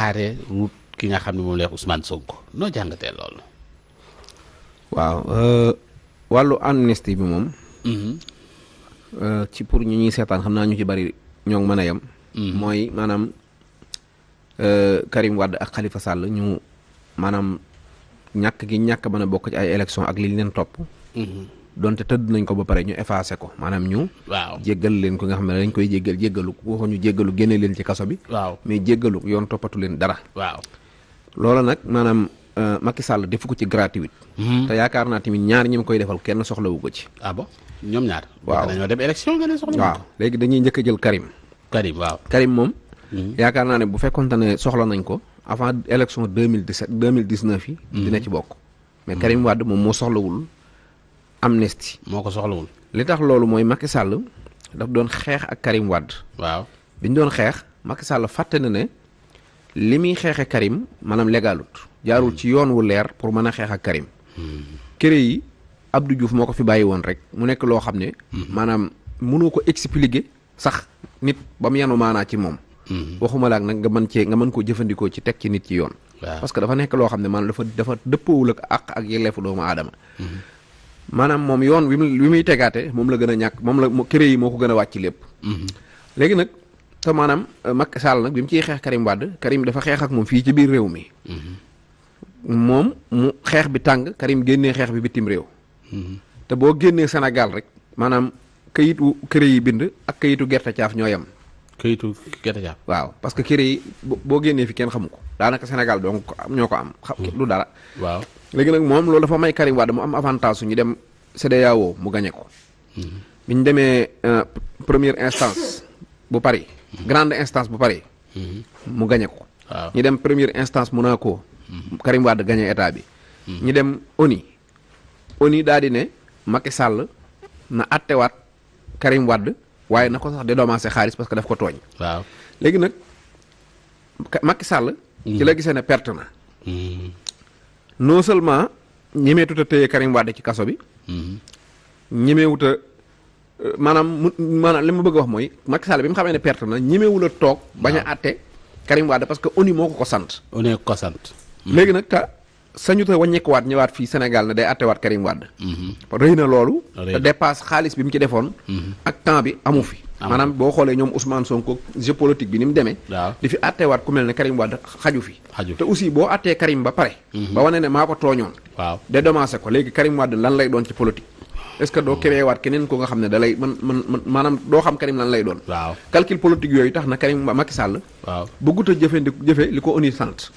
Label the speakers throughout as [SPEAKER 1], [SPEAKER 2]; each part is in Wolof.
[SPEAKER 1] aare route ki nga xam ne moom lay wax Ousmane Sonko noo jàngatee loolu.
[SPEAKER 2] waaw wàllu amnistie bi moom. ci pour ñu ñuy seetaan xam naa ñu ci bari ñoo ngi mën a yem. mooy maanaam Karim Wade ak Khalifa Sall ñu maanaam ñàkk gi ñàkk mën a bokk ci ay élection ak li leen topp. donte tëdd nañ ko ba pare ñu effacé ko maanaam ñu.
[SPEAKER 1] waaw
[SPEAKER 2] jéggal leen ko nga xam ne dañ koy jéggalu waxuñu jéggalu génne leen ci kaso bi.
[SPEAKER 1] waaw
[SPEAKER 2] mais jéggalu yoon toppatu leen dara.
[SPEAKER 1] waaw
[SPEAKER 2] loola nag maanaam Macky Sall defu ko ci gratuite. te yaakaar naa tamit ñaar ñi mu koy defal kenn soxlawu ko ci.
[SPEAKER 1] ah bon ñoom ñaar.
[SPEAKER 2] waaw
[SPEAKER 1] dañoo dem élection nga ne soxla.
[SPEAKER 2] waaw léegi dañuy njëkk a jël Karim.
[SPEAKER 1] waaw.
[SPEAKER 2] Karim moom. yaakaar naa ne bu fekkonte ne soxla nañ ko avant élection 2017 2019 yi. dina ci bokk. mais Karim Wade moom moo soxlawul amnistie.
[SPEAKER 1] moo ko soxlawul.
[SPEAKER 2] li tax loolu mooy Macky Sall daf doon xeex ak Karim Wade.
[SPEAKER 1] waaw
[SPEAKER 2] bi ñu doon xeex Macky Sall fàtte na ne li muy xeexe Karim maanaam légalut jaarul ci yoon wu leer pour mën a xeex ak Karim. kër yi Abdou Diouf moo ko fi bàyyi woon rek mu nekk loo xam ne. maanaam mënoo ko expliquer sax nit ba mu yanu maanaa ci moom. waxuma la ak nag nga mën koo jëfandikoo ci teg ci nit ci yoon. parce que dafa nekk loo xam ne maanaam dafa dëppoowul ak yelleefu doomu aadama. maanaam moom yoon wi muy tegaate moom la gën a ñàkk moom la kër yi moo ko gën a wàcc lépp. léegi nag te maanaam Macky Sall nag bi mu ciy xeex Karim Wade Karim dafa xeex ak moom fii ci biir réew mi. moom mu xeex bi tàng Karim génnee xeex bi bitim réew. te boo génnee Sénégal rek maanaam kayitu kër yi bind ak kayitu gerte caaf ñoo yem.
[SPEAKER 1] kayitu gerte caaf.
[SPEAKER 2] waaw parce que kër yi boo génnee fi kenn xamu ko daanaka Sénégal donc ñoo ko am. du dara.
[SPEAKER 1] waaw
[SPEAKER 2] léegi nag moom loolu dafa may Karim Wade mu am avantage su ñu dem CEDEAO mu gañe ko. bi ñu demee première instance bu Paris. grande instance bu Paris. mu gañe ko.
[SPEAKER 1] waaw
[SPEAKER 2] ñu dem première instance Monaco. Karim Wade gañe état bi. ñu dem ONU daal di ne Macky Sall na attewaat Karim Wade waaye na ko sax dédommagé xaalis parce que daf ko tooñ.
[SPEAKER 1] waaw
[SPEAKER 2] léegi nag Macky Sall. ci la gisee ne perte na. non seulement ñemeetut a téye Karim Wade ci kaso bi. ñemewut a maanaam li ma bëgg a wax mooy Macky Sall bi mu xamee ne perte na ñemewul a toog. bañ a àtte Karim Wade parce que ONU moo ko sant.
[SPEAKER 1] ONU ko sant.
[SPEAKER 2] léegi nag sañuta wàññeekuwaat ñëwaat fii Sénégal ne day àttewaat Karim Wade. rëy na loolu. te dépasse xaalis bi mu ci defoon. ak temps bi amu fi. maanaam boo xoolee ñoom Ousmane Sonko jeu politique bi ni mu demee.
[SPEAKER 1] waaw
[SPEAKER 2] di fi àtteewaat ku mel ne Karim Wade xaju fi.
[SPEAKER 1] xaju
[SPEAKER 2] te aussi boo àttee Karim ba pare. ba wane ne maa ko tooñoon.
[SPEAKER 1] waaw
[SPEAKER 2] dédommagé ko léegi Karim Wade lan lay doon ci politique. est-ce que doo créé waat keneen ko nga xam ne da lay man maanaam doo xam Karim lan lay doon.
[SPEAKER 1] waaw
[SPEAKER 2] calcul politique yooyu tax na Karim Macky Sall.
[SPEAKER 1] waaw
[SPEAKER 2] bëggut a jëfe li ko ONU sant.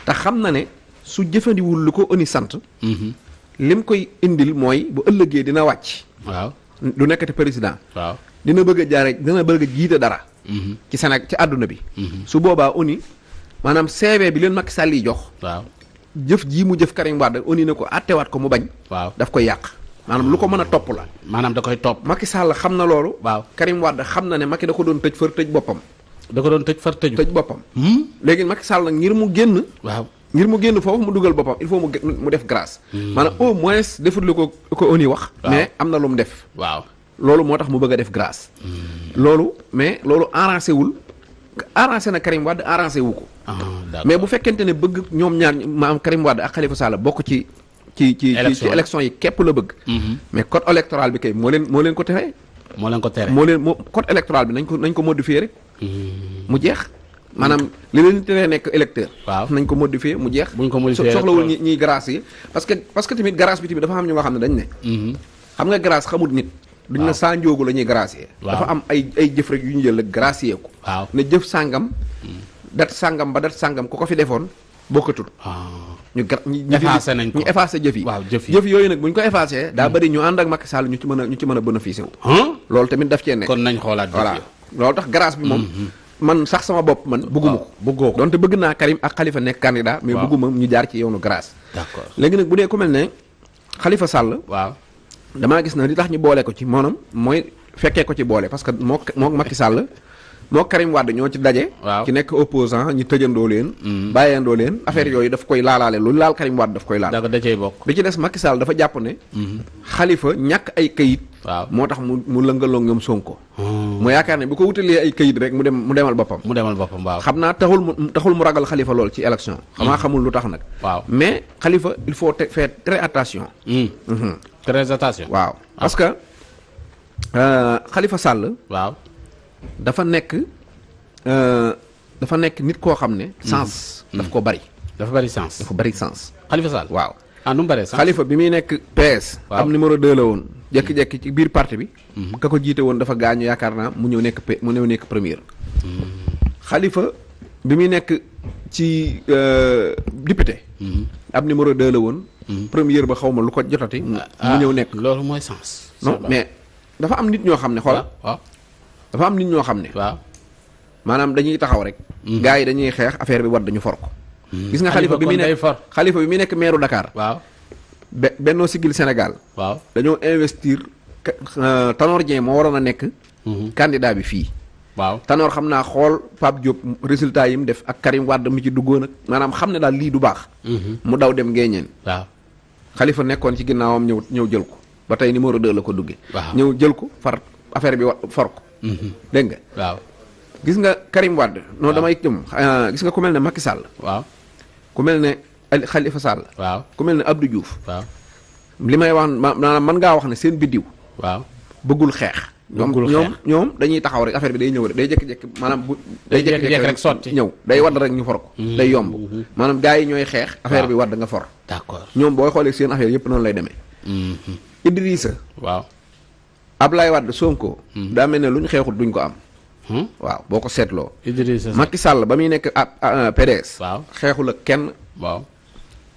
[SPEAKER 2] te xam na ne su jëfandiwul li ko ONU sant. lim koy indil mooy bu ëllëgee dina wàcc.
[SPEAKER 1] waaw
[SPEAKER 2] du nekkati président.
[SPEAKER 1] waaw
[SPEAKER 2] dina bëgg a jiite dara. ci Sénégal ci àdduna bi. su boobaa ONU maanaam CV bi leen Macky Sall yi jox.
[SPEAKER 1] waaw
[SPEAKER 2] jëf jii mu jëf Karim Wade ONU ne ko àttewaat ko mu bañ.
[SPEAKER 1] waaw
[SPEAKER 2] daf koy yàq. maanaam lu ko mën a topp la.
[SPEAKER 1] maanaam da koy topp.
[SPEAKER 2] Macky Sall xam na loolu.
[SPEAKER 1] waaw
[SPEAKER 2] Karim Wade xam na ne Macky da ko doon tëj far tëj boppam.
[SPEAKER 1] da ko doon tëj far tëju.
[SPEAKER 2] tëj boppam. léegi Macky Sall nag ngir mu génn.
[SPEAKER 1] waaw
[SPEAKER 2] ngir mu génn foofu mu dugal boppam il faut mu def grâce. maanaam au moins defut li ko ONU wax. mais am na lu mu def.
[SPEAKER 1] waaw
[SPEAKER 2] loolu moo tax mu bëgg a def grâce. loolu arrangé na Karim Wade arrangé wu ko. mais bu fekkente ne bëgg ñoom ñaar maanaam Karim Wade ak Khalifa Sall bokk ci élection yi képp la bëgg. mais code électoral bi kay moo leen ko tere. code électoral bi nañ ko modifier rek. mu jeex. maanaam li leen teree nekk électeur.
[SPEAKER 1] waaw
[SPEAKER 2] nañ ko modifier mu jeex.
[SPEAKER 1] buñ ko modifier
[SPEAKER 2] soxlawul ñiy grâce yi parce que tamit grâce bi tamit dafa am ñu nga xam ne dañ ne. xam nga grâce xamut nit. duñ na saa njóogu la ñuy gracier. dafa am ay jëf rek yu ñu jël la gracier ko.
[SPEAKER 1] waaw
[SPEAKER 2] ne jëf sàngam. dat sàngam ba dat sàngam ku ko fi defoon bokkatul. ñu
[SPEAKER 1] effacé nañ ko
[SPEAKER 2] ñu effacé jëf yi.
[SPEAKER 1] waaw jëf
[SPEAKER 2] yooyu nag bu ñu ko effacé. daa bëri ñu ànd ak Macky Sall ñu ci mën a bénéficier wu. loolu tamit daf cee nekk.
[SPEAKER 1] kon nañ xoolaat
[SPEAKER 2] voilà loolu tax grâce bi moom. man sax sama bopp man bëgguma ko.
[SPEAKER 1] bëggoo ko
[SPEAKER 2] donte bëgg naa Karim ak Khalifa nekk candidat. mais bëgguma ñu jaar ci yoonu grâce.
[SPEAKER 1] d'accord
[SPEAKER 2] léegi nag bu dee ku mel ne Khalifa Sall.
[SPEAKER 1] waaw
[SPEAKER 2] damaa gis na li tax ñu boole ko ci maanaam mooy fekkee ko ci boole parce que moo Macky Sall moo Karim Wade ñoo ci daje.
[SPEAKER 1] waaw
[SPEAKER 2] ki nekk opposant ñu tëjandoo leen. bàyyandoo leen affaire yooyu daf koy laalaale lu laal Karim Wade daf koy laal.
[SPEAKER 1] da cay bokk.
[SPEAKER 2] bi ci des Macky Sall dafa jàpp ne. Khalifa ñàkk ay kayit.
[SPEAKER 1] waaw
[SPEAKER 2] moo tax mu lëngaloo ñoom Sonko. mu yaakaar ne bu ko wutalee ay kayit rek mu demal boppam.
[SPEAKER 1] waaw.
[SPEAKER 2] xam naa taxul mu ragal Khalifa lool ci élection. xamaa xamul lu tax nag.
[SPEAKER 1] waaw
[SPEAKER 2] mais Khalifa il faut faire très attention.
[SPEAKER 1] très attention.
[SPEAKER 2] waaw parce que Khalifa Sall.
[SPEAKER 1] waaw
[SPEAKER 2] dafa nekk nit koo xam ne. sens daf ko bari.
[SPEAKER 1] dafa bari sens.
[SPEAKER 2] dafa bari sens.
[SPEAKER 1] Khalifa Sall
[SPEAKER 2] waaw.
[SPEAKER 1] nu mu bëree sens.
[SPEAKER 2] Khalifa bi muy nekk PS.
[SPEAKER 1] waaw
[SPEAKER 2] am numéro 2 la woon. jékki-jékki ci biir parti bi. ka ko jiite woon dafa gaañu yaakaar naa mu ñëw nekk premier. Khalifa bi muy nekk ci député. ab numéro 2 la woon. premier ba xaw ma lu ko jotati. mu ñëw nekk
[SPEAKER 1] loolu mooy sens.
[SPEAKER 2] non mais dafa am nit ñoo xam ne xool.
[SPEAKER 1] waaw
[SPEAKER 2] dafa am nit ñoo xam ne.
[SPEAKER 1] waaw
[SPEAKER 2] maanaam dañuy taxaw rek. gars yi dañuy xeex affaire bi war dañu for ko. gis nga Khalifa bi muy nekk maire Dakar.
[SPEAKER 1] waaw
[SPEAKER 2] Benno Siggil Sénégal.
[SPEAKER 1] waaw
[SPEAKER 2] dañoo investir Tanor Dieng moo waroon a nekk. candidat bi fii.
[SPEAKER 1] waaw
[SPEAKER 2] Tanor xam naa xool Pape Diop résultat yi mu def ak Karim Wade mi ci duggoon ak maanaam xam ne daal lii du baax. mu daw dem Ngéeñeen.
[SPEAKER 1] waaw
[SPEAKER 2] Khalifa nekkoon ci ginnaawam ñëw jël ko ba tey numéro 2 la ko duggee.
[SPEAKER 1] waaw
[SPEAKER 2] ñëw jël ko far affaire bi for ko. dégg nga.
[SPEAKER 1] waaw
[SPEAKER 2] gis nga Karim Wade. non damay jëm gis nga ku mel ne Macky Sall.
[SPEAKER 1] waaw
[SPEAKER 2] ku mel ne Khalifa Sall.
[SPEAKER 1] waaw
[SPEAKER 2] ku mel ne Abdou Diouf.
[SPEAKER 1] waaw
[SPEAKER 2] li may wax maanaam mën ngaa wax ne seen biddiw.
[SPEAKER 1] waaw
[SPEAKER 2] bëggul xeex. ñoom dañuy taxaw rek affaire bi day ñëw rek day jékki-jékki maanaam day jékki-jékki rek
[SPEAKER 1] sotti
[SPEAKER 2] ñëw day wadd rek ñu for ko. day yomb maanaam gars yi ñooy xeex. affaire bi wadd nga for.
[SPEAKER 1] d'accord
[SPEAKER 2] ñoom booy xoolee seen affaire yëpp noonu lay demee. Idrissa.
[SPEAKER 1] waaw
[SPEAKER 2] Ablaye Wade Sonko. daa mel ne lu ñu xeexut duñ ko am. waaw boo ko seetloo.
[SPEAKER 1] Idrissa
[SPEAKER 2] Macky Sall ba muy nekk PDS.
[SPEAKER 1] waaw
[SPEAKER 2] xeexul ak kenn.
[SPEAKER 1] waaw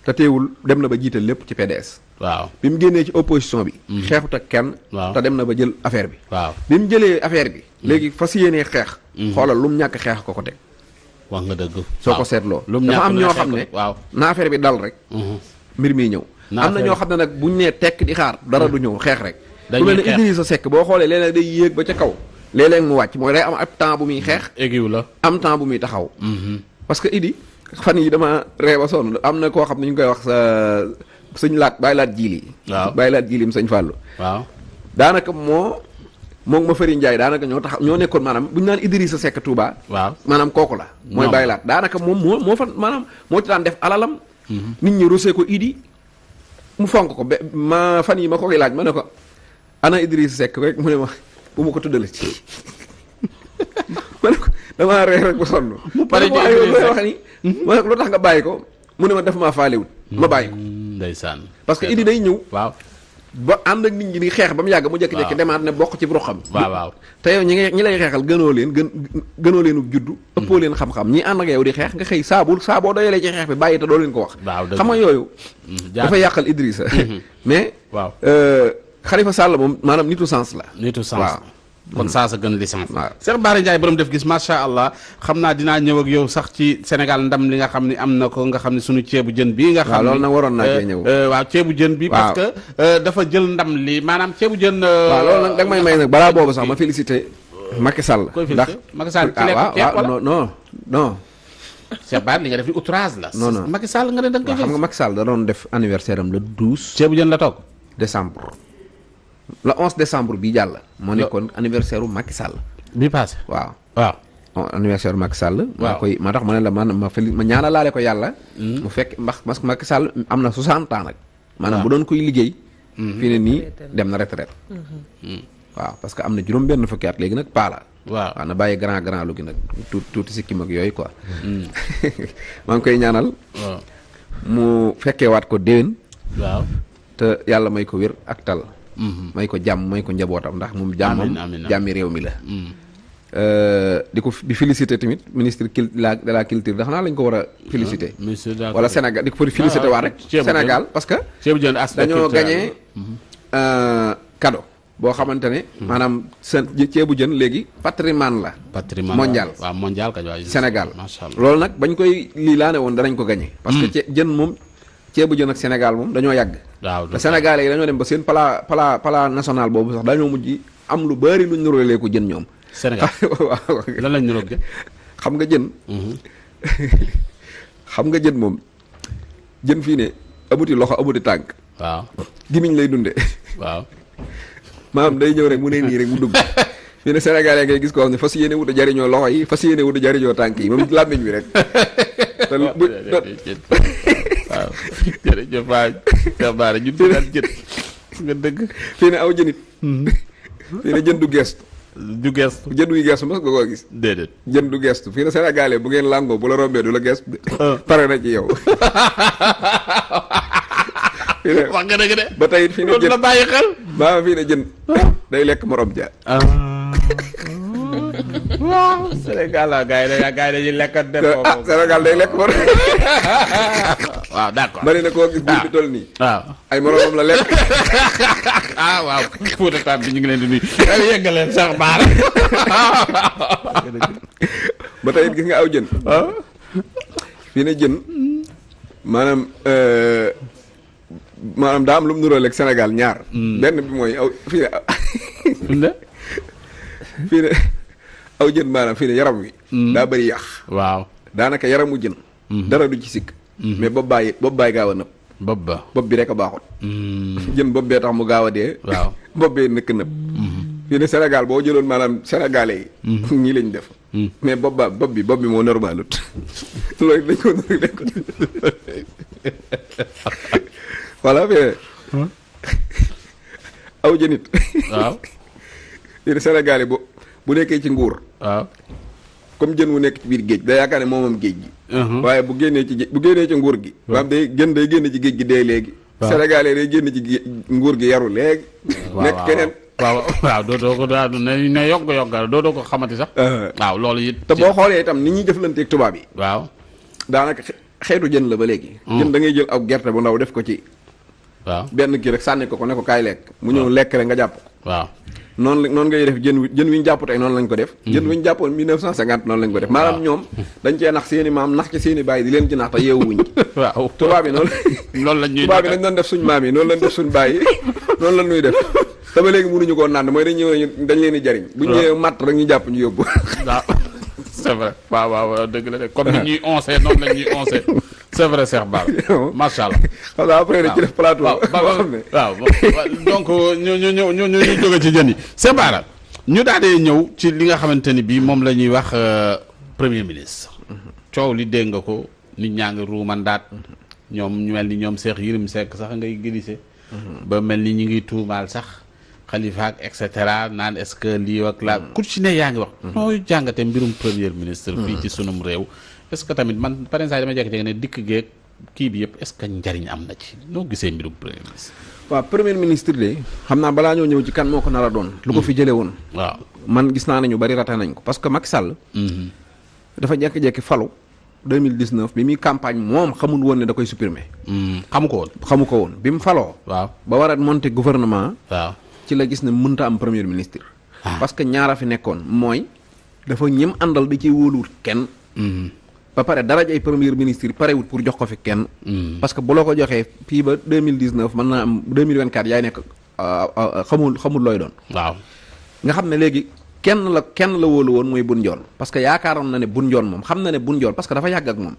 [SPEAKER 2] te teewul dem na ba jiital lépp ci PDS.
[SPEAKER 1] waaw
[SPEAKER 2] bi mu génnee ci opposition bi. xeexut ak kenn.
[SPEAKER 1] waaw
[SPEAKER 2] te dem na ba jël affaire bi.
[SPEAKER 1] waaw
[SPEAKER 2] bi mu jëlee affaire bi. léegi fas yéenee xeex. xoolal lu mu ñàkk xeex ko teg.
[SPEAKER 1] wax nga dëgg.
[SPEAKER 2] soo ko seetloo.
[SPEAKER 1] lu mu
[SPEAKER 2] dafa am
[SPEAKER 1] ñàkk
[SPEAKER 2] ñoo xam ne.
[SPEAKER 1] waaw
[SPEAKER 2] na affaire bi dal rek. mbir mi ñëw. am na ñoo xam ne nag buñ nee tekk di xaar dara du ñëw xeex rek. ku mel ne Idrissa Seck boo xoolee léeg-léeg day yéeg ba ca kaw. léeg-léeg mu wàcc mooy day am ab temps bu muy xeex.
[SPEAKER 1] égiw la
[SPEAKER 2] am temps bu muy taxaw. parce que Idi fan yi dama ree ba sonn am na koo xam ne ñu koy wax sa sëñ laat bàyyi laat jiili.
[SPEAKER 1] waaw
[SPEAKER 2] bàyyi laat jiilim sëñ Fallou.
[SPEAKER 1] waaw
[SPEAKER 2] daanaka moom ma Fari Ndiaye daanaka ñoo nekkoon maanaam bu ñu naan Idrissa Seck Touba.
[SPEAKER 1] waaw
[SPEAKER 2] maanaam kooku la. mooy bàyyi laat daanaka moom moo fa maanaam moo ci daan def alalam. nit ñi rusee ko Idi mu fonk ko ma fan yi ma ko koy laaj ma ne ko ana Idrissa Seck rek mu ne ma bu ma ko tuddale ci ma ne ko damaa ree rek ba sonn.
[SPEAKER 1] mu pare
[SPEAKER 2] ma ne ko wax ni. ma ne ko lu tax nga bàyyi ko mu ne ma def maa faalewut ma bàyyi ko.
[SPEAKER 1] ndeysaan
[SPEAKER 2] parce que Idi day ñëw.
[SPEAKER 1] waaw
[SPEAKER 2] ba ànd ak nit ñi di xeex ba mu yàgg mu jékki-jékki demaat ne bokk ci roxam.
[SPEAKER 1] waaw
[SPEAKER 2] te yow ñi lay xeexal gënoo leen juddu. ëppoo leen xam-xam ñi ànd ak yow di xeex nga xëy saaboo doyalee ci xeex bi bàyyi te doo leen ko wax. xam nga yooyu. dafa yàqal Idrissa. mais.
[SPEAKER 1] waaw
[SPEAKER 2] Khalifa Sall moom maanaam nitu sens la.
[SPEAKER 1] nitu sens la kon saa sa gën licence.
[SPEAKER 2] waaw
[SPEAKER 1] Cheikh Bara Ndiaye borom def gis macha allah xam naa dinaa ñëw ak yow sax ci Sénégal ndam li nga xam ne am na ko nga xam ne suñu ceebu jën bii nga xam ne
[SPEAKER 2] loolu nag waroon naa cee ñëw.
[SPEAKER 1] waaw ceebu jën bi parce que dafa jël ndam li maanaam ceebu jën.
[SPEAKER 2] waaw loolu nag da nga may nag balaa boobu sax ma félicité Macky Sall.
[SPEAKER 1] ndax Macky Sall ci lekk ceeb wala
[SPEAKER 2] non.
[SPEAKER 1] Cheikh Bara li nga def ni outrage la.
[SPEAKER 2] non
[SPEAKER 1] Macky Sall nga ne da nga koy
[SPEAKER 2] xam nga Macky Sall da doon def anniversaire am le 12.
[SPEAKER 1] ceebu jën la toog.
[SPEAKER 2] décembre. le 11 décembre bii jàll. moo nekkoon anniversaire u Macky Sall.
[SPEAKER 1] bii passé
[SPEAKER 2] waaw. anniversaire Macky Sall.
[SPEAKER 1] waaw
[SPEAKER 2] maa tax ma ne la ma ñaanalaale ko yàlla. mu fekk parce que Macky Sall am na 60 ans nag. maanaam bu doon koy liggéey. fii ne nii dem na retraite. waaw parce que am na juróom-benn fukki at léegi nag paa la. waaw na bàyyi grand lu gi nag tuuti sikkim ak yooyu quoi. maa ngi koy ñaanal. mu fekkeewaat ko déwén.
[SPEAKER 1] waaw
[SPEAKER 2] te yàlla may ko wér ak tal. may ko jàmm may ko njabootam ndax moom jàmmam jàmmi réew mi la. di féliciter tamit ministre de la culture ndax naa lañ ko war a féliciter. wala Sénégal di ko féliciter waa rek Sénégal parce que dañoo gagné cadeau boo xamante ne maanaam seen ceebu jën léegi patrimoine la mondial
[SPEAKER 1] waaw mondial kañ waay
[SPEAKER 2] Sénégal loolu nag bañ koy lii laa ne woon danañ ko gagné parce que jën moom ceebu jën ak Sénégal moom dañoo yàgg te Sénégalais yi dañoo dem ba seen plat national boobu sax dañoo mujj am lu bari luñ nuróolee ko jën ñoom
[SPEAKER 1] Sénégal
[SPEAKER 2] waaw
[SPEAKER 1] lan lañ niroog jën.
[SPEAKER 2] xam nga jën xam nga jën moom jën fii ne amuti loxo amuti tànk
[SPEAKER 1] waaw
[SPEAKER 2] gimiñ lay dunde
[SPEAKER 1] waaw.
[SPEAKER 2] maanaam day ñëw rek mu ne nii rek mu dugg fii ne Sénégalais ngay gis koo xam ne fas yéene wut a jariñoo loxo yi fas yéene wut a jariñoo tànk yi moom làmmiñ bi rek te bu
[SPEAKER 1] waaw jërëjëf waay Baara ñu dugal jën nga dëgg.
[SPEAKER 2] fii ne aw jënit fii ne jën du gestu
[SPEAKER 1] du gestu.
[SPEAKER 2] jën wuy gestu mas nga koo gis
[SPEAKER 1] déedéet.
[SPEAKER 2] jën du gestu fii ne Sénégalais bu ngeen làngoo bu la rombee du la gestu pare na ci yow fii ne
[SPEAKER 1] wax nga dëgg de.
[SPEAKER 2] ba tey it fii ne
[SPEAKER 1] loolu
[SPEAKER 2] jën
[SPEAKER 1] la bàyyi xel.
[SPEAKER 2] maa fii ne jën day lekk morom ja
[SPEAKER 1] waaw Sénégal la gars yi dañuy lekk def
[SPEAKER 2] ah Sénégal day lekk morom
[SPEAKER 1] waaw d'accord.
[SPEAKER 2] bari na koo gis buur bi toll nii
[SPEAKER 1] waaw.
[SPEAKER 2] ay moromam la lekk
[SPEAKER 1] ah waaw Fouta Tam bi ñu ngi leen di nuyu. ay yeggaleen sax Baara.
[SPEAKER 2] ba tey it gis nga aw jën fii ne jën maanaam maanaam daa am lu mu nuróo leeg Sénégal ñaar benn bi mooy aw fii ne fii ne aw jën maanaam fii ne yaram wi daa bëri yàq
[SPEAKER 1] waaw.
[SPEAKER 2] daanaka yaramu jën dara du ci sikk mais bopp baay gaaw a nëb bopp bi rek a baaxut jën bopp bee tax mu gaaw a dee
[SPEAKER 1] waaw.
[SPEAKER 2] bopp bee nëkk nëb fii ne Sénégal boo jëloon maanaam sénégalais yi ñii lañ def mais bopp bi moo normalut loolu dañ ko voilà mais aw jënit
[SPEAKER 1] waaw.
[SPEAKER 2] fii ne sénégalais bu nekkee ci nguur
[SPEAKER 1] waaw.
[SPEAKER 2] comme jën wu nekk ci biir géej day yaakaar ne moomam géej gi waaye bu génnee ci nguur gi maanaam day génn ci géej gi dee léegi sénégalais day génn ci nguur gi yaru léegi nekk keneen
[SPEAKER 1] waaw dootoo ko daal ne yogg dootoo ko xamati sax. waaw loolu it.
[SPEAKER 2] te boo xoolee itam ni ñuy jëflanteeg tubaab yi
[SPEAKER 1] waaw.
[SPEAKER 2] daanaka xeetu jën la ba léegi jën da ngay jël aw gerte bu ndaw def ko ci
[SPEAKER 1] waaw
[SPEAKER 2] benn kii rek sànni ko ne ko kaay lekk mu ñëw lekk rek nga jàpp ko
[SPEAKER 1] waaw.
[SPEAKER 2] noonu ngay def jën wi ñu jàpp tey noonu lañ ko def jën wi ñu jàppoon 1950 noonu lañ ko def maanaam ñoom dañ cee nax seeni maam nax ci seeni baay di leen ci nax te yeewuwuñ
[SPEAKER 1] waaw
[SPEAKER 2] tubaab yi noonu
[SPEAKER 1] loolu la ñuy
[SPEAKER 2] tubaab yi dañ doon def suñ maam yi noonu lañ def suñ baay yi noonu la ñuy def te ba léegi mënuñu koo naan mooy dañ leen di jariñ bu ñu ñëwee matt rek ñu jàpp ñu yóbbu
[SPEAKER 1] waaw c'est vrai waaw dëgg la de comme ni ñuy oncé noonu la ñuy oncé c'est vrai Cheikh Bara macha allah.
[SPEAKER 2] xam nga après dañ ci def plateau.
[SPEAKER 1] waaw donc ñu jóge ci jën yi. Cheikh Bara ñu daal di ñëw ci li nga xamante ni bii moom la ñuy wax premier ministre. coow li dégg nga ko nit ñaa ngi ruumandaat ñoom ñu mel ni ñoom Cheikh Yérim Seck sax ngay glissé. ba mel ni ñu ngi tuumaal sax Khalifa ak et cetera naan est-ce que lii ak la ku ci ne yaa ngi wax. nooy jàngate mbirum premier ministre. fii ci sunum réew. est-ce que tamit man par exemple dama jékki-jékki ne dikk geeg kii bi yëpp est-ce que njariñ am na ci noo gisee mbirum premier ministre.
[SPEAKER 2] waaw premier ministre de xam naa balaa ñoo ñëw ci kan moo ko nar a doon. lu ko fi jëlee woon.
[SPEAKER 1] waaw
[SPEAKER 2] man gis naa ne ñu bari rate nañ ko parce que Macky Sall. dafa jékki-jékki falu 2019 bi muy campagne moom xamul woon ne da koy supprimer.
[SPEAKER 1] xamu ko woon.
[SPEAKER 2] xamu ko woon bi mu faloo.
[SPEAKER 1] waaw
[SPEAKER 2] ba war a monter gouvernement.
[SPEAKER 1] waaw
[SPEAKER 2] ci la gis ne mënta am premier ministre. parce que ñaara fi nekkoon mooy dafa ñem àndal da ciy wóoluwut kenn. ba pare dara ay premier ministre parewut pour jox ko fi kenn. parce que bu la ko joxee fii ba 2019 mën naa am 2024 yaay nekk xamul looy doon.
[SPEAKER 1] waaw
[SPEAKER 2] nga xam ne léegi kenn la wóolu woon mooy Boun Dionne parce que yaakaaroon na ne Boun Dionne moom xam na ne Boun Dionne parce que dafa yàgg ak moom.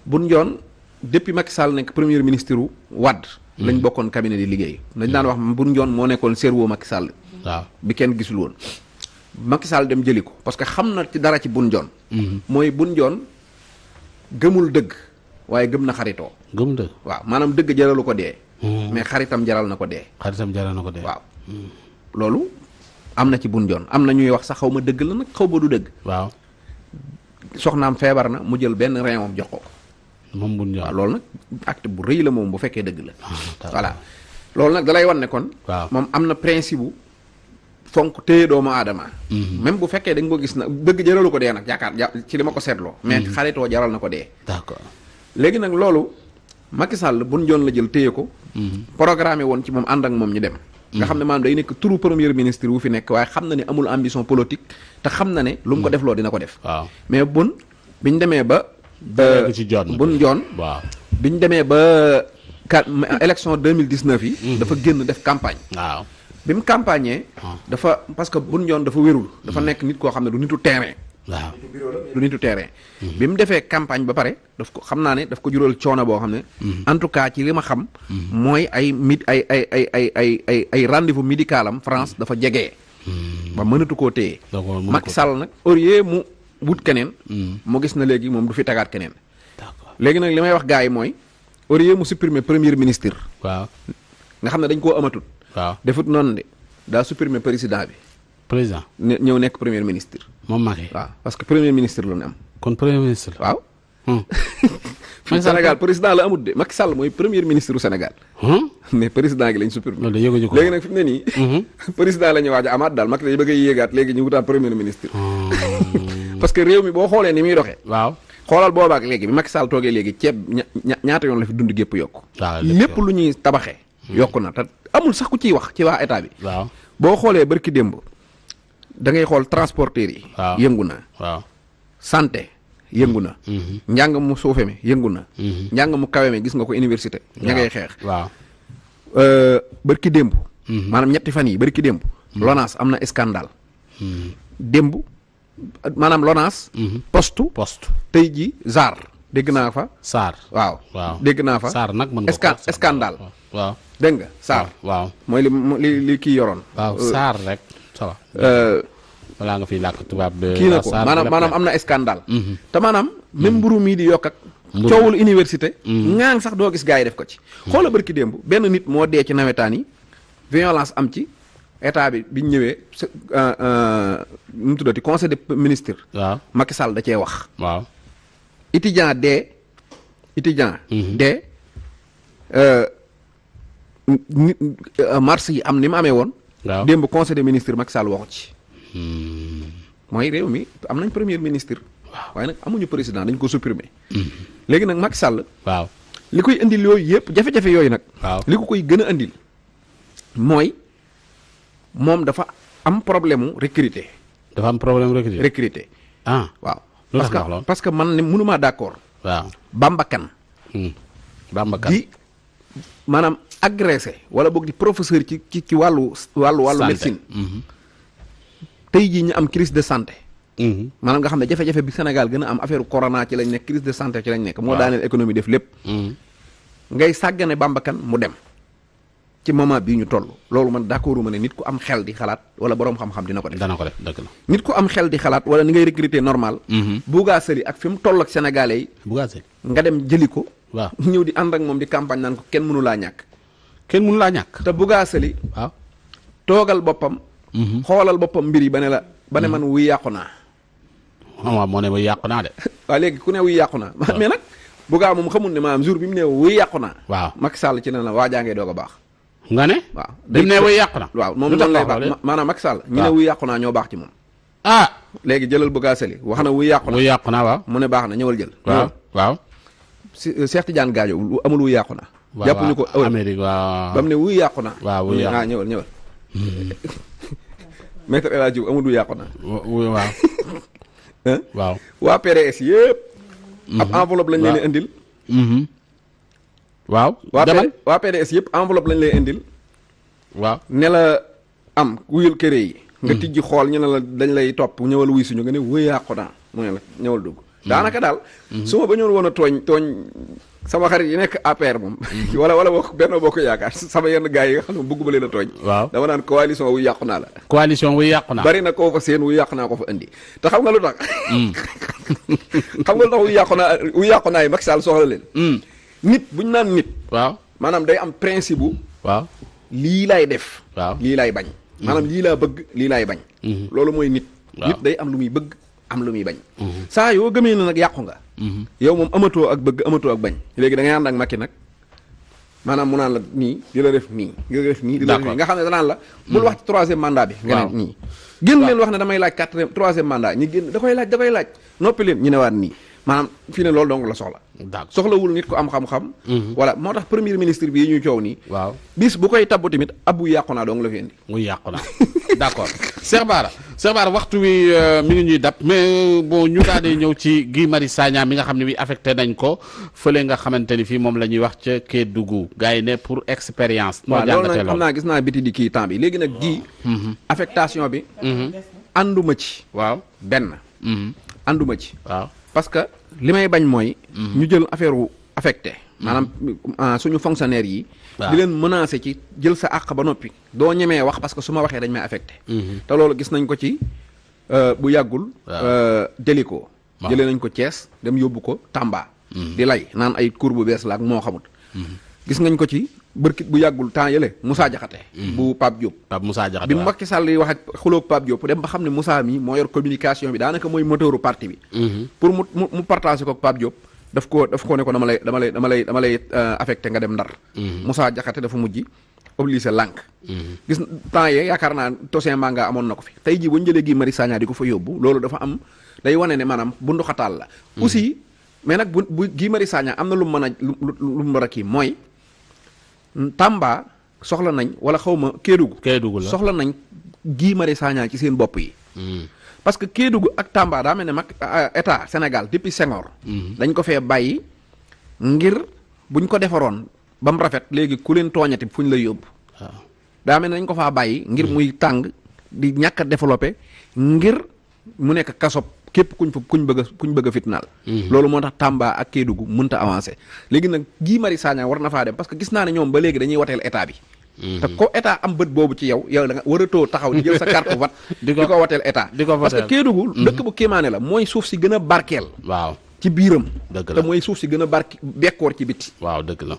[SPEAKER 2] Boun Dionne depuis Macky Sall nekk premier ministre wu Wade. lañ bokkoon cabinet di liggéey. dañ daan wax Boun Dionne moo nekkoon cerveau Macky Sall.
[SPEAKER 1] waaw
[SPEAKER 2] bi kenn gisul woon. Macky Sall dem jëli ko parce que xam na ci dara ci Boun Dionne. mooy Boun Dionne gëmul dëgg waaye gëm na xaritoo.
[SPEAKER 1] gëm dëgg
[SPEAKER 2] waaw maanaam dëgg jaralu ko dee. mais xaritam jaral na ko dee.
[SPEAKER 1] xaritam jaral na ko dee.
[SPEAKER 2] waaw loolu am na ci Boun Dionne am na ñuy wax sax xaw ma dëgg la nag xaw ma du dëgg.
[SPEAKER 1] waaw
[SPEAKER 2] soxnaam feebar na mu jël benn rein moom jox ko.
[SPEAKER 1] moom Boun Dionne
[SPEAKER 2] waaw loolu nag acte bu rëy la moom bu fekkee dëgg la. voilà loolu nag dalay wan ne kon.
[SPEAKER 1] waaw
[SPEAKER 2] moom am na principe bu fonk téye doomu aadama. même bu fekkee dañ ko gis na dëgg jaralu ko dee nag yaakaar ci li ma ko seetloo. mais xaritoo jaral na ko dee.
[SPEAKER 1] d'accord
[SPEAKER 2] léegi nag loolu Macky Sall Boun Dionne la jël téye ko. programmé woon ci moom ànd ak moom ñu dem. nga xam ne maanaam day nekk turu premier ministre wu fi nekk waaye xam na ne amul ambition politique te xam na ne lu mu ko def loo dina ko def.
[SPEAKER 1] waaw
[SPEAKER 2] mais Boun biñ demee ba.
[SPEAKER 1] ci Dionne
[SPEAKER 2] Boun Dionne.
[SPEAKER 1] waaw
[SPEAKER 2] biñ demee ba élection 2019 yi. dafa génn def campagne.
[SPEAKER 1] waaw
[SPEAKER 2] bi mu campagne dafa parce que Boun Dionne dafa wérul. dafa nekk nit koo xam ne du nitu terrain.
[SPEAKER 1] waaw
[SPEAKER 2] du nitu terrain. bi mu defee campagne ba pare daf ko xam naa ne daf ko jural coono boo xam ne. en tout cas ci li ma xam. mooy ay ay rendez-vous médical am France dafa jege. ba mënatu koo téye. Macky Sall nag au lieu mu wut keneen. mu gis na léegi moom du fi tagaat keneen. léegi nag li may wax gars yi mooy au lieu mu supprimer premier ministre.
[SPEAKER 1] waaw
[SPEAKER 2] nga xam ne dañ koo amatut.
[SPEAKER 1] waaw
[SPEAKER 2] defut noonu de daa supprimer président bi.
[SPEAKER 1] président
[SPEAKER 2] ñëw nekk premier ministre.
[SPEAKER 1] moom Macky.
[SPEAKER 2] waaw parce que premier ministre la ñu am.
[SPEAKER 1] kon premier ministre.
[SPEAKER 2] waaw. Sénégal président la amut de Macky Sall mooy premier ministre du Sénégal. mais président gi lañ supprimer.
[SPEAKER 1] loolu de yëguñu ko
[SPEAKER 2] léegi nag fi mu ne nii. président la ñu waaj a amaat daal Macky dañu bëgg a yéegaat léegi ñu wutaat premier ministre. parce que réew mi boo xoolee ni muy doxee.
[SPEAKER 1] waaw.
[SPEAKER 2] xoolal boobaak léegi bi Macky Sall toogee léegi ceeb ñaata yoon la fi dund gépp yokku. lépp lu ñuy tabaxee. yokku na te amul sax ku ciy wax ci waa état bi.
[SPEAKER 1] waaw
[SPEAKER 2] boo xoolee barki démb da ngay xool transporteurs yi.
[SPEAKER 1] waaw
[SPEAKER 2] yëngu na.
[SPEAKER 1] waaw
[SPEAKER 2] santé yëngu na. njàng mu suufe mi yëngu na. njàng mu kawe mi gis nga ko université. ña ngay xeex.
[SPEAKER 1] waaw
[SPEAKER 2] barki démb. maanaam ñetti fan yi barki démb. LONASE am na scandale. démb maanaam LONASE. poste tey ji ZAR dégg naa fa.
[SPEAKER 1] SAR
[SPEAKER 2] waaw.
[SPEAKER 1] waaw
[SPEAKER 2] dégg naa fa.
[SPEAKER 1] SAR nag mën nga ko
[SPEAKER 2] scandale.
[SPEAKER 1] waaw
[SPEAKER 2] dégg nga SAR.
[SPEAKER 1] waaw
[SPEAKER 2] mooy li kii yoroon.
[SPEAKER 1] waaw SAR rek ça va. balaa nga fiy làkk tubaab de.
[SPEAKER 2] kii na ko maanaam am na scandale. te maanaam même mburu mii di yokk ak. coowul université. ŋaang sax doo gis gars yi def ko ci. xoola barki démb benn nit moo dee ci nawetaan yi violence am ci état bi biñ ñëwee nu mu tuddati conseil des ministres.
[SPEAKER 1] waaw
[SPEAKER 2] Macky Sall da cee wax.
[SPEAKER 1] waaw.
[SPEAKER 2] étudiant dee. mars yi am ni mu amee woon.
[SPEAKER 1] waaw
[SPEAKER 2] démb conseil des ministres Macky Sall waxu ci. mooy réew mi am nañ premier ministre.
[SPEAKER 1] waaw
[SPEAKER 2] waaye nag amuñu président dañ ko supprimer. léegi nag Macky Sall.
[SPEAKER 1] waaw
[SPEAKER 2] li koy indil yooyu yëpp jafe-jafe yooyu nag.
[SPEAKER 1] waaw
[SPEAKER 2] li ko koy gën a indil. mooy moom dafa am problème mu recruter.
[SPEAKER 1] dafa am problème
[SPEAKER 2] recruter. waaw.
[SPEAKER 1] lu tax loolu
[SPEAKER 2] parce que man ne mënumaa d'accord.
[SPEAKER 1] waaw
[SPEAKER 2] Bamba Kane di maanaam agressé wala boog di professeur ci wàllu médecine. tey jii ñu am crise de santé. maanaam nga xam ne jafe-jafe bi Sénégal gën a am affaire corona ci lañ nekk crise de santé ci lañ nekk. moo daaneel économie def lépp. ngay sàggane Bamba Kane mu dem ci moment bii ñu toll. loolu man d'accord ma ne nit ku am xel di xalaat wala boroom xam-xam dina ko def.
[SPEAKER 1] dana ko def dëgg la.
[SPEAKER 2] nit ku am xel di xalaat wala ni ngay recruter normal. Bouga Sali ak fi mu toll ak sénégalais yi.
[SPEAKER 1] Bouga Sali
[SPEAKER 2] nga dem jëli ko.
[SPEAKER 1] waaw
[SPEAKER 2] ñëw di ànd ak moom di campagne naan ko kenn mënu laa ñàkk.
[SPEAKER 1] kenn mënu laa ñàkk.
[SPEAKER 2] te Bouga Sali.
[SPEAKER 1] waaw
[SPEAKER 2] toogal boppam. xoolal boppam mbir yi ba ne la ba ne man wuy yàqu naa.
[SPEAKER 1] waaw moo ne wuy yàqu naa de.
[SPEAKER 2] waaw léegi ku ne wuy yàqu naa. mais nag Bouga moom xamul ne maanaam jour bi mu ne wuy yàqu naa.
[SPEAKER 1] waaw
[SPEAKER 2] Macky Sall ci ne la waa jàngee doog a baax.
[SPEAKER 1] nga ne.
[SPEAKER 2] waaw
[SPEAKER 1] bi mu ne wuy yàqu na.
[SPEAKER 2] waaw moom noonu lay baax maanaam Macky Sall. ñu ne wuy yàqu naa ñoo baax ci moom. léegi jëlal Bouga Sali wax na wuy yàqu na.
[SPEAKER 1] wuy yàqu na waaw.
[SPEAKER 2] mu ne baax na ñëwal jël.
[SPEAKER 1] waaw
[SPEAKER 2] Cheikh Tidiane Gadio lu amul wuy yàqu na. jàppuñu ko
[SPEAKER 1] Amérique waaw.
[SPEAKER 2] ba mu ne wuy yàqu na.
[SPEAKER 1] waaw wuy yàqu
[SPEAKER 2] ñëwal. maître El Hadj Diouf amul wuy yàqu na.
[SPEAKER 1] waaw. waaw.
[SPEAKER 2] waa PDS yëpp. ab enveloppe lañ leen indil.
[SPEAKER 1] waaw.
[SPEAKER 2] waa PDS yëpp enveloppe lañ lay indil.
[SPEAKER 1] waaw
[SPEAKER 2] ne la am wuyul kër yi. nga tijji xool ñu ne la dañ lay topp ñëwal wuy suñu nga ne wuy yàqu naa mu ne la ñëwal dugg. daanaka daal. su ma ba ñëwoon woon a tooñ sama xarit yi nekk APR moom. wala bokk benn bokk yaakaar sama yenn gars yi nga xam ne bëgguma leen a tooñ.
[SPEAKER 1] waaw
[SPEAKER 2] dama naan coalition wuy yàqu naa la.
[SPEAKER 1] coalition wuy yàqu naa.
[SPEAKER 2] bari na koo fa seen wuy yàqu naa ko fa indi te xam nga lu tax. xam nga lu tax wuy yàqu naa yi Macky Sall soxla leen. nit buñ naan nit.
[SPEAKER 1] waaw
[SPEAKER 2] maanaam day am principe bu.
[SPEAKER 1] waaw
[SPEAKER 2] lii laay def.
[SPEAKER 1] waaw
[SPEAKER 2] lii laay bañ. maanaam lii laa bëgg lii laay bañ. loolu mooy nit. nit day am lu muy bëgg am lu muy bañ. saa yoo gëmee na nag yàqu nga. yow moom amatoo ak bëgg amatoo ak bañ. léegi da ngay ànd ak Macky nag maanaam mu naan la nii di la def nii di la def nii. di la def nii nga xam ne danaan la. bul wax ci troisième mandat bi. nga ne nii. génn leen wax ne damay laaj troisième mandat ñi génn da koy laaj noppi leen ñu ne waat nii maanaam fii ne loolu dong la soxla.
[SPEAKER 1] d'accord
[SPEAKER 2] soxlawul nit ko am xam-xam. voilà moo tax premier ministre bi ñu coow nii.
[SPEAKER 1] waaw
[SPEAKER 2] bis bu koy tabbu tamit abbu yàqu naa dong la fi indi.
[SPEAKER 1] muy yàqu na d'accord Cheikh Bara waxtu wi mi ngi ñuy dab mais bon ñu daal di ñëw ci Guy Marius Sagna mi nga xam ne bi affecté nañ ko fële nga xamante ni fii moom la ñuy wax ca Kédougou gars yi ne pour expérience. noo
[SPEAKER 2] waaw loolu
[SPEAKER 1] jàngatee
[SPEAKER 2] nag xam naa gis naa biti di kii temps bi léegi nag Guy. affectation bi. ànduma ci.
[SPEAKER 1] waaw
[SPEAKER 2] benn. ànduma ci.
[SPEAKER 1] waaw
[SPEAKER 2] parce que li may bañ mooy. ñu jël affaire wu affecté. maanaam suñu fonctionnaire yi.
[SPEAKER 1] waaw
[SPEAKER 2] di leen menacer ci jël sa àq ba noppi. doo ñemee wax parce que su ma waxee dañ may affecté. te loolu gis nañ ko ci bu yàggul. Délico.
[SPEAKER 1] waaw
[SPEAKER 2] jëlee nañ ko Thiès dem yóbbu ko Tamba. di lay naan ay cour bu bees la ak moo xamut. gis nañ ko ci bërkit bu yàggul temps yële Moussa Diakhaté. bu Pape Diop.
[SPEAKER 1] Pape Moussa Diakhaté
[SPEAKER 2] bi Macky Sall yi wax ak xuloog Pape Diop dem ba xam ne Moussa mi moo yor communication bi daanaka mooy moteuru parti bi. pour mu partager ko ak Pape Diop daf ko ne ko dama lay affecté nga dem Ndar. Moussa Diakhaté dafa mujj obligé lànk. gis temps yee yaakaar naa Tosin Manga amoon na ko fi tey jii bu ñu jëlee Guy Marius Sagna di ko fa yóbbu loolu dafa am day wane ne maanaam bu ndoxataal la. aussi mais nag bu Guy Marius Sagna am na lu mu mën a lu mu war a kii mooy. Tamba soxla nañ wala xaw ma Kédougou la soxla nañ Guy Marius Sagna ci seen bopp yi. parce que Kédougou ak Tamba daa mel ne mag état Sénégal depuis Senghor. dañ ko fee bàyyi ngir buñ ko defaroon ba mu rafet léegi ku leen tooñati fu ñu lay yóbbu.
[SPEAKER 1] waaw
[SPEAKER 2] daa mel ne dañ ko faa bàyyi. ngir muy tàng di ñàkk a développé ngir mu nekk kasob képp kuñ bëgg a fitnaal. loolu moo tax Tamba ak Kédougou mënta avancé léegi nag Guy Marius Sagna war na faa dem parce que gis naa ne ñoom ba léegi dañuy wateel état bi. te ko état am bët boobu ci yow da nga waratoo taxaw di jël sa carte vote di ko wateel état. parce que Kédougou dëkk bu kéemaane la mooy suuf si gën a barkeel.
[SPEAKER 1] waaw
[SPEAKER 2] ci biiram.
[SPEAKER 1] dëgg la
[SPEAKER 2] te mooy suuf si gën a bekkoor ci biti.
[SPEAKER 1] waaw dëgg la.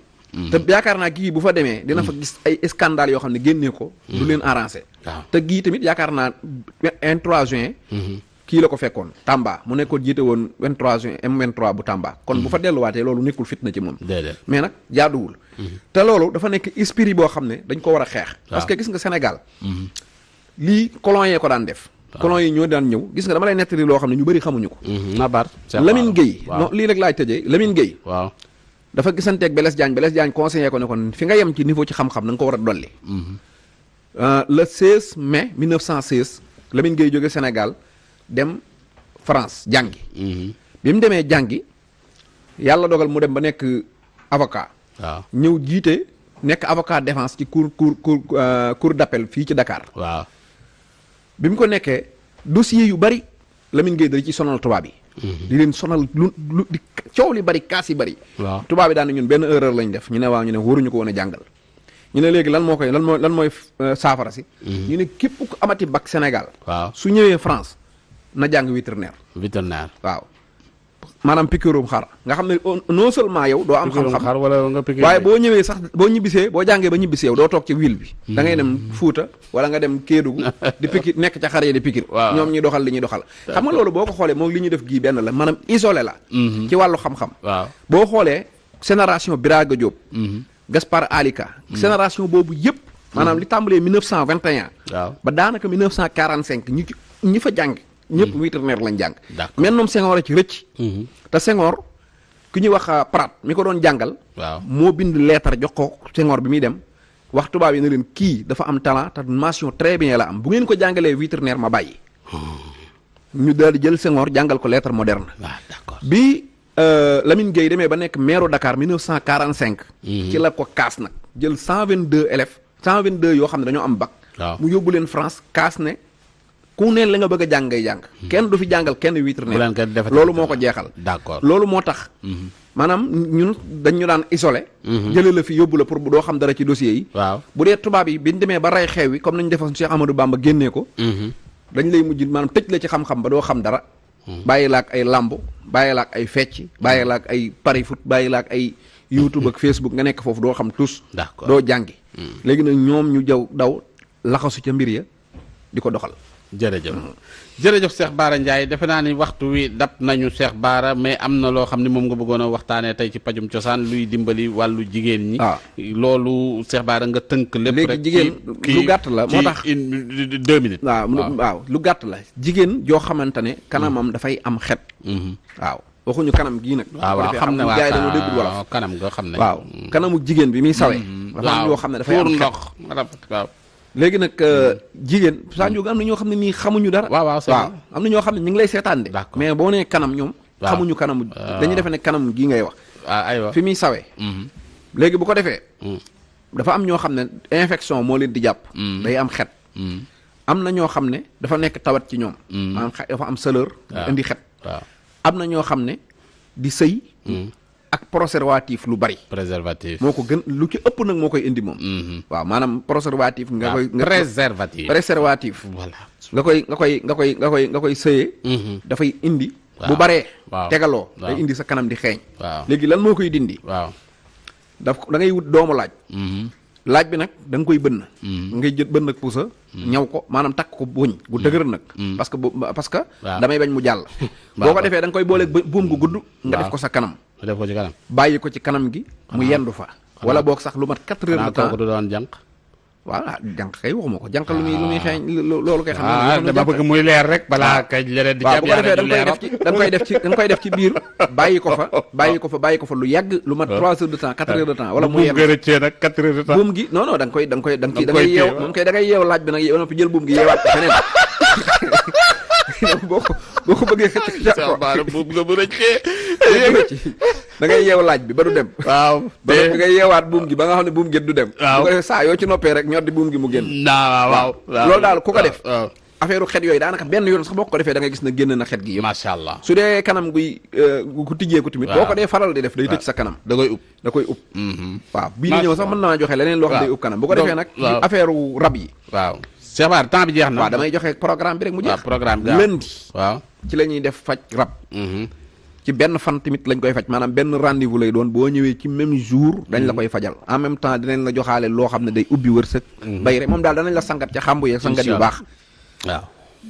[SPEAKER 2] te yaakaar naa Guy bu fa demee dina fa gis ay scandale yoo xam ne génnee ko. du leen arrangé.
[SPEAKER 1] waaw
[SPEAKER 2] te Guy tamit yaakaar naa 23 juin. kii la ko fekkoon Tamba mu nekkoon jiite woon 23 juin M23 bu Tamba. kon bu fa delluwaatee loolu nekkul fitna ci moom.
[SPEAKER 1] déedéet
[SPEAKER 2] mais nag jaaduwul. te loolu dafa nekk esprit boo xam ne dañ ko war a xeex. parce que gis nga Sénégal. lii colon yee ko daan def. colon yi ñoo daan ñëw gis nga dama lay nettali loo xam ne ñu bëri xamuñu ko.
[SPEAKER 1] Nabar.
[SPEAKER 2] Lamine Gueye. non lii rek laay tëjee Lamine Gueye.
[SPEAKER 1] waaw
[SPEAKER 2] dafa gisanteeg Blaise Diagne conseillé ko ne ko fi nga yem ci niveau ci xam-xam da nga ko war a dolli. Le 16 mai 1916 Lamine Gueye jóge Sénégal dem France jàngi. bi mu demee jàngi yàlla dogal mu dem ba nekk avocat.
[SPEAKER 1] waaw
[SPEAKER 2] ñëw jiite nekk avocat défense ci cour d'appel fii ci Dakar.
[SPEAKER 1] waaw
[SPEAKER 2] bi mu ko nekkee dossier yu bari Lamine Gueye da ci sonal tubaab yi. di leen sonal lu di coow li bari kaas yi bari.
[SPEAKER 1] waaw
[SPEAKER 2] tubaab yi daan na ñun benn erreur lañ def ñu ne waaw ñu ne waruñu ko woon a jàngal. ñu ne léegi lan mooy saafara si. ñu ne képp ku amati bac Sénégal.
[SPEAKER 1] waaw
[SPEAKER 2] su ñëwee France na jàng vétérinaire. waaw maanaam piqûre xar nga xam ne non seulement yow doo am xam-xam
[SPEAKER 1] xar wala nga piqûre
[SPEAKER 2] waaye boo ñëwee sax boo ñibbisee boo jàngee ba ñibbisee yow doo toog ci ville bi. da ngay dem Fuuta wala nga dem Kédougou di piqûre nekk ca xar yi di piqûre. ñoom ñuy doxal li ñuy doxal. xam nga loolu boo ko xoolee moom li ñuy def gii benn la maanaam isolé la. ci wàllu xam-xam.
[SPEAKER 1] waaw
[SPEAKER 2] boo xoolee génération Biraga Diop. Gaspard Alika. génération boobu yëpp. maanaam li tàmbalee 1921.
[SPEAKER 1] waaw
[SPEAKER 2] ba daanaka 1945 ñi fa jàng. ñëpp vétérinaire lañ jàng. mais ñoom Senghor a ci rëcc. te Senghor ku ñuy wax Prat mi ko doon jàngal.
[SPEAKER 1] waaw
[SPEAKER 2] moo bind lettre jox ko Senghor bi muy dem wax tubaab yi ne leen kii dafa am talent te mention très bien la am bu ngeen ko jàngalee vétérinaire ma bàyyi. ñu daal di jël Senghor jàngal ko lettre moderne.
[SPEAKER 1] waaw d'accord
[SPEAKER 2] bi Lamine Gueye demee ba nekk maire Dakar 1945. ci la ko kaas nag jël 122 élèves 122 yoo xam ne dañoo am bac. mu yóbbu leen France kaas ne. ku neen la nga bëgg a jàng ngay jàng. kenn du fi jàngal kenn vétérinaire. loolu moo ko jeexal.
[SPEAKER 1] d'accord
[SPEAKER 2] loolu moo tax. maanaam ñun dañ ñu daan isolé. jëlee la fi yóbbu la pour doo xam dara ci dossier yi.
[SPEAKER 1] waaw bu
[SPEAKER 2] dee tubaab yi biñ demee ba rey xew wi comme nañu defoon Cheikh Amadou Bamba génnee ko. dañ lay mujj maanaam tëj la ci xam-xam ba doo xam dara. bàyyi la ak ay lamb bàyyi la ak ay fecc bàyyi la ak ay pari foot bàyyi la ak ay YouTube ak Facebook nga nekk foofu doo xam tous.
[SPEAKER 1] d'accord
[SPEAKER 2] doo jàngi. léegi nag ñoom ñu daw laxasu ca mbir ya di ko doxal.
[SPEAKER 1] jërëjëf Cheikh Bara Ndiaye defe naa ni waxtu wi dab nañu Cheikh Bara mais am na loo xam ne moom nga bëggoon a waxtaanee tey ci pajum cosaan luy dimbali wàllu jigéen ñi. loolu Cheikh Bara nga tënk lépp rek.
[SPEAKER 2] léegi jigéen lu gàtt la moo tax
[SPEAKER 1] 2 minutes.
[SPEAKER 2] waaw lu gàtt la jigéen joo xamante ne kanamam dafay am xet. waaw waxuñu kanam gii nag.
[SPEAKER 1] waaw xam ne
[SPEAKER 2] gars yi dañoo déggul wolof.
[SPEAKER 1] kanam nga xam ne.
[SPEAKER 2] waaw kanamu jigéen bi muy sawee. dafa am yoo xam ne dafay am
[SPEAKER 1] ndox waaw.
[SPEAKER 2] léegi nag jigéen Sa Ndiogou am na ñoo xam ne nii xamuñu dara.
[SPEAKER 1] waaw
[SPEAKER 2] am na ñoo xam ne ñu ngi lay seetaan de. mais boo nee kanam ñoom. xamuñu kanamu dañuy defe ne kanam gii ngay wax.
[SPEAKER 1] aywa
[SPEAKER 2] fi muy sawee. léegi bu ko defee. dafa am ñoo xam ne infection moo leen di jàpp. day am xet. am na ñoo xam ne dafa nekk tawat ci ñoom. maanaam dafa am chaleur. indi xet. am na ñoo xam ne di sëy. ak préservatif lu bari.
[SPEAKER 1] préservatif
[SPEAKER 2] moo ko gën lu ci ëpp nag moo koy indi moom. waaw maanaam préservatif. nga koy préservatif.
[SPEAKER 1] voilà
[SPEAKER 2] nga koy sëyee. dafay indi. bu baree. tegaloo day indi sa kanam di xeeñ. léegi lan moo koy dindi.
[SPEAKER 1] waaw
[SPEAKER 2] da ngay wut doomu laaj. laaj bi nag da nga koy bënn. ngay jël bënn ak pusa. ñaw ko maanaam takk ko buñ bu dëgër nag. parce que damay bañ mu jàll. boo ko defee da nga koy booleeg buum gu gudd. nga def ko sa kanam.
[SPEAKER 1] def ko ci kanam.
[SPEAKER 2] bàyyi ko ci kanam gi. mu yendu fa. wala boog sax lu mat 4 heures de temps.
[SPEAKER 1] du doon jànq.
[SPEAKER 2] voilà jànq kay waxuma ko jànq lu muy xeeñ loolu koy xam ne.
[SPEAKER 1] dama bëgg muy leer rek balaa kay leneen di.
[SPEAKER 2] waaw bu ko defee da nga koy def ci biir. bàyyi ko fa lu yàgg lu mat 3 heures de temps 4 heures de temps. wala mu yendu
[SPEAKER 1] buum nga rëccee nag 4 heures de temps.
[SPEAKER 2] buum gi non da ngay yeew moom kay da ngay yeew laaj bi nag yow noppi jël buum gi yeewaat ko feneen. boo ko bëggee xëcc
[SPEAKER 1] buum nga bu rëccee.
[SPEAKER 2] da ngay yeew laaj bi ba du dem.
[SPEAKER 1] waaw
[SPEAKER 2] ba da ngay yeewaat buum gi ba nga xam ne buum gi du dem.
[SPEAKER 1] waaw
[SPEAKER 2] bu ko defee saa yoo ci noppee rek ñor di buum gi mu génn.
[SPEAKER 1] waaw
[SPEAKER 2] loolu daal ku ko def. affaire xet yooyu daanaka benn yoon sax boo ko defee da ngay gis na génn na xet gi yëpp.
[SPEAKER 1] macha allah
[SPEAKER 2] su dee kanam guy ku tijjeeku tamit. boo ko dee faral di def day tëj sa kanam.
[SPEAKER 1] da koy ub.
[SPEAKER 2] waaw bii di ñëw sax mën naa joxe leneen loo xam day ub kanam bu ko defee nag. affaire rab yi.
[SPEAKER 1] waaw Cheikh Bara temps bi jeex na.
[SPEAKER 2] waaw damay joxe programme bi rek mu jeex.
[SPEAKER 1] programme bi
[SPEAKER 2] lundi.
[SPEAKER 1] waaw
[SPEAKER 2] ci la ñuy def faj rab. ci benn fan tamit lañ koy faj maanaam benn rendez-vous lay doon boo ñëwee ci même jour dañ la koy fajal en même temps dinañ la joxaale loo xam ne day ubbi wërsëg. bay rek moom daal danañ la sangat ca xàmbu yeeg sangat yu baax.
[SPEAKER 1] waaw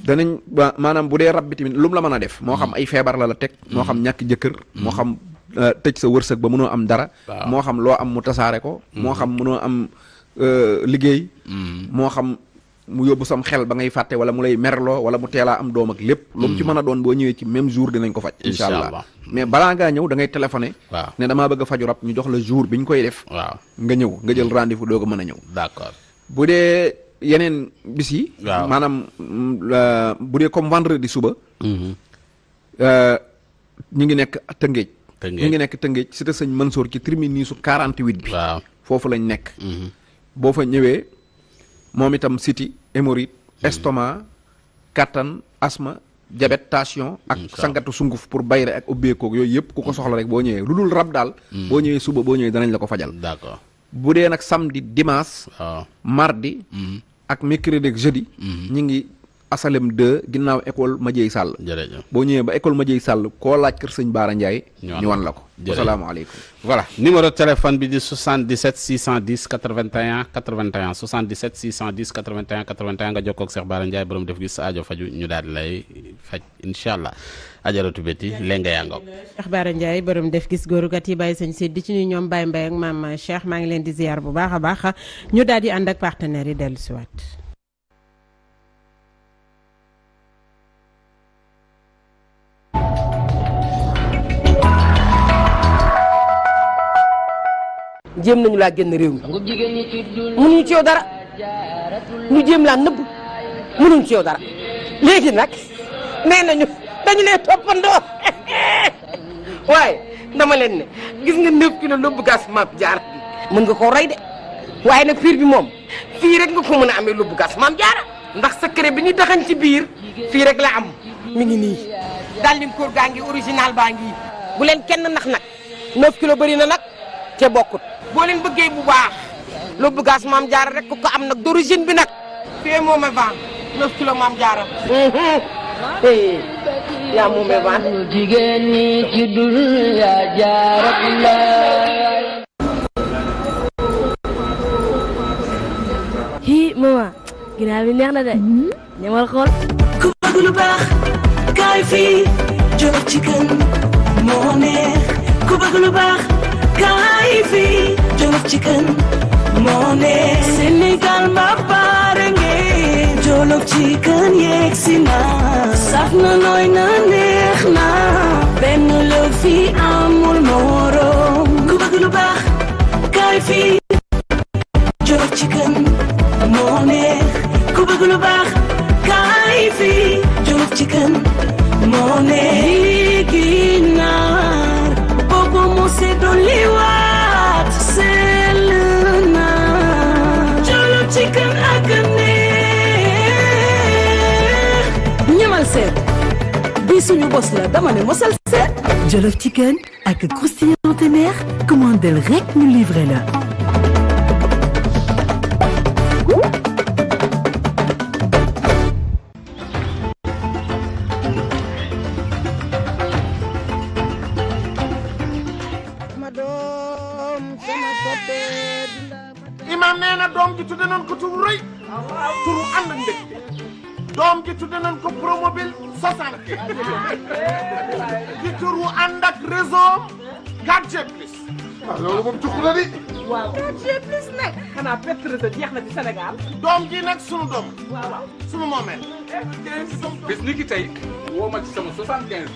[SPEAKER 2] danañ maanaam bu dee rab bi tamit lu mu la mën a def. moo xam ay feebar la teg. moo xam ñàkk jëkkër. moo xam tëj sa wërsëg ba mënoo am dara. moo xam loo am mu tasaare ko. moo xam mënoo am liggéey. moo xam mu yóbbu sam xel ba ngay fàtte wala mu lay merloo wala mu teelaa am doom ak lépp. lu mu ci mën a doon boo ñëwee ci même jour dinañ ko faj. incha allah mais balaa ngaa ñëw da ngay téléphoné.
[SPEAKER 1] waaw
[SPEAKER 2] ne damaa bëgg a faju rab ñu jox la jour bi ñu koy def.
[SPEAKER 1] waaw nga
[SPEAKER 2] ñëw nga jël rendez-vous doog a mën a ñëw.
[SPEAKER 1] d'accord
[SPEAKER 2] bu dee yeneen bis yi.
[SPEAKER 1] waaw
[SPEAKER 2] maanaam bu dee comme vendredi suba. ñu ngi nekk Tëngéej. ñu ngi nekk Tëngéej cité Sëñ Mansour ci terminus 48 bi.
[SPEAKER 1] waaw
[SPEAKER 2] foofu lañ nekk. boo fa ñëwee moom itam siti hémorroïde estomac kattan asma diabète tension ak sangatu sunguf pour bayre ak ubbeekoog yooyu yëpp ku ko soxla rek boo ñëwee lu dul rab daal. boo ñëwee suba boo ñëwee danañ la ko fajal.
[SPEAKER 1] d'accord
[SPEAKER 2] bu dee nag samedi dimanche. mardi. ak mercredi ak jeudi. ñu ngi asalem 2 ginnaaw école Madieye Sall.
[SPEAKER 1] jërëjëf
[SPEAKER 2] boo ñëwee ba école Madieye Sall koo laaj kër sëñ Bara Ndiaye. ñu wan la ko. asalaamaaleykum.
[SPEAKER 1] voilà numéro téléphone bi di 77 610 81 81 77 610 81 81 nga jokkoo ak Cheikh Bara Ndiaye borom def gis sa aajo faju ñu daal di lay faj incha allah. ajaratu beti lenga yaa ngoog.
[SPEAKER 3] Cheikh Bara Ndiaye borom def gis góoru gat yi bàyyi sañ seet di ci ñu ñoom Baye Mbaye ak maam Cheikh maa ngi leen di ziar bu baax a baax ñu daal di ànd ak partenaires yi dellu si waat.
[SPEAKER 4] jéem nañu laa génn réew mi mënuñu ci yow dara ñu jéem laa nëbb mënuñu ci yow dara léegi nag nee nañu dañu leen toppandoo waaye dama leen ne gis nga 9 kilo lóbbu gas maam jaara bi mën nga koo rey de waaye nag piir bi moom fii rek nga ko mën a amee lóbbu gas maam jaara ndax secret bi ñu taxañ ci biir fii rek la am mi ngi nii daal lim koor gaa ngi original baa ngi bu leen kenn nax nag 9 kilo bëri na nag te bokkut boo leen bëggee bu baax lóbbu gas maam jaara rek ku ko am nag d'origine bi nag fii moo ma vent 9 kilo maam jaara yaa moom ma vent
[SPEAKER 5] jigéen ñi ci dul yaa jaara
[SPEAKER 6] hi mama ginnaaw bi neex na de ñamal xool
[SPEAKER 7] ku bëgg lu baax kaay fii Jollof Chicken moo neex ku bëgg lu baax kaay fii Jollof Chicken moo neex Sénégal ma pare ngeen Jollof Chicken yegsi na saf na nooy na neex na benn la fi amul morom ku bëgg lu baax kaay fii Jollof Chicken moo neex ku bëgg lu baax kaay fii Jollof Chicken moo neex ginaar boobu mu se dolli waat sell na Jollof Chicken ak neex ñamal seet bii suñu bos la dama ne mosal seet
[SPEAKER 8] Jollof Chicken ak croustillant teneer commandel rek ñu livré la.
[SPEAKER 9] Imam nee na doom ji tudde nañ ko turu rëy turu ànd ak mbégte doom ji tudde nañ ko promobile 60 di turu ànd ak réseau 4G plus waaw loolu moom tukku la di
[SPEAKER 4] waaw 4G plus nag xanaa perte réseau jeex na ci Sénégal
[SPEAKER 9] doom ji nag sunu doom sunu moomeel
[SPEAKER 10] bis ni ki tey woo ma ci sama 75